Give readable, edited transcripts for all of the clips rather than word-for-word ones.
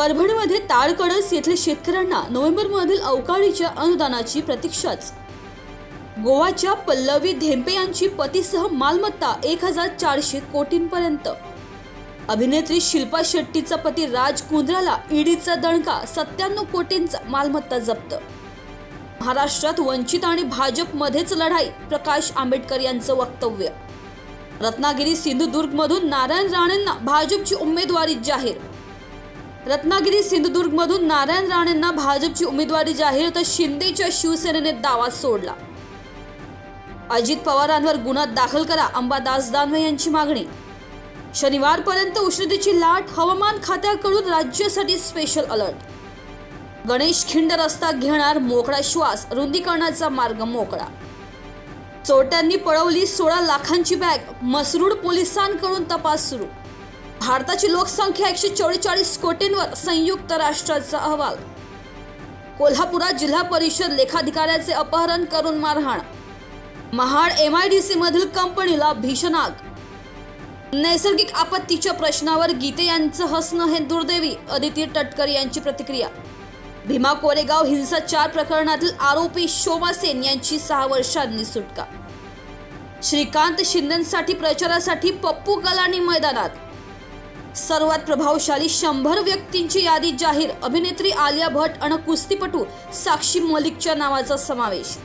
परभणीमध्ये ताडकळस येथील शेतकऱ्यांना नोव्हेंबरमधील अवकाळीच्या अनुदानाची प्रतीक्षाच। गोवाच्या पल्लवी धेंपे यांची पतीसह मालमत्ता 1400 कोटींपर्यंत। अभिनेत्री शिल्पा शेट्टीचा पती राज कुंद्राला ईडीचा दणका, 97 कोटींचा मालमत्ता जप्त। महाराष्ट्रात वंचित आणि भाजप मध्येच लढाई, प्रकाश आंबेडकर यांचं वक्तव्य। रत्नागिरी सिंधुदुर्ग मधून नारायण राणेंना भाजपची उमेदवारी जाहीर। रत्नागिरी सिंधुदुर्ग मधून नारायण राणेंना भाजपची उमेदवारी जाहीर, तर शिंदेच्या शिवसेनेने दावा सोडला। अजित पवारांवर गुन्हा दाखल करा, अंबादास दानवे यांची मागणी। शनिवारपर्यंत उष्णतेची लाट, हवामान खात्याकडून राज्यासाठी स्पेशल अलर्ट। गणेश खिंड रस्ता घेणार मोकळा श्वास, रुंदीकरणाचा मार्ग मोकळा। चोरट्यांनी पळवली 16 लाखांची बॅग, मसरूड पोलिसांकडून तपास सुरू। भारताची लोकसंख्या 144 कोटींवर, संयुक्त राष्ट्राचा अहवाल। कोल्हापुरात जिल्हा परिषद लेखाधिकाऱ्याचे अपहरण करून मारहाण। महाड MIDC मधील कंपनीला भीषण आग। नैसर्गिक आपत्तीच्या प्रश्नावर गीते यांचं हसणं हे दुर्दैवी, अदिती तटकर यांची प्रतिक्रिया। भीमा कोरेगाव हिंसाचार प्रकरणातील आरोपी शोभा सेन यांची 6 वर्षांनी सुटका। श्रीकांत शिंदेंसाठी प्रचारासाठी पप्पू गलानी मैदानात। सर्वात प्रभावशाली 100 व्यक्तींची यादी जाहीर, अभिनेत्री आलिया भट्ट आणि कुस्तीपटू साक्षी मलिकच्या नावाचा समावेश।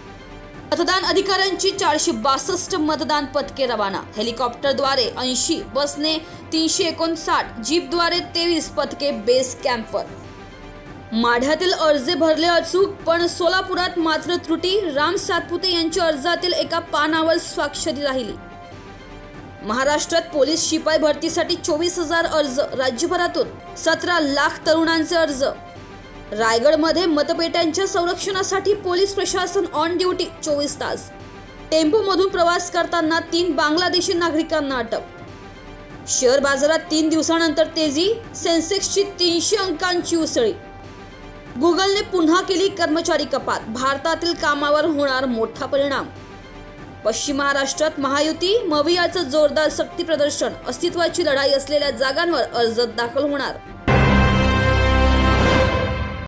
मतदान अधिकाऱ्यांची 462 मतदान पथके रवाना। हेलिकॉप्टरद्वारे 80, बसने 359, जीपद्वारे 23 पथके बेस कॅम्पवर। माढ्यातील अर्ज भरले अचूक, पण सोलापुरात मात्र त्रुटी। राम सातपुते यांच्या अर्जातील एका पानावर स्वाक्षरी राहिली। महाराष्ट्रात पोलीस शिपाई भरतीसाठी 24,000 अर्ज, राज्यभरातून 17 लाख तरुणांचे अर्ज। रायगडमध्ये मतपेट्यांच्या संरक्षणासाठी पोलीस प्रशासन ऑन ड्युटी 24 तास। टेम्पोमधून प्रवास करताना 3 बांगलादेशी नागरिकांना अटक। शेअर बाजारात 3 दिवसांनंतर तेजी, सेन्सेक्सची 300 अंकांची उसळी। गुगलने पुन्हा केली कर्मचारी कपात, भारतातील कामावर होणार मोठा परिणाम। पश्चिम महाराष्ट्रात महायुती मवियाचं जोरदार शक्ती प्रदर्शन, अस्तित्वाची लढाई असलेल्या जागांवर अर्ज दाखल होणार।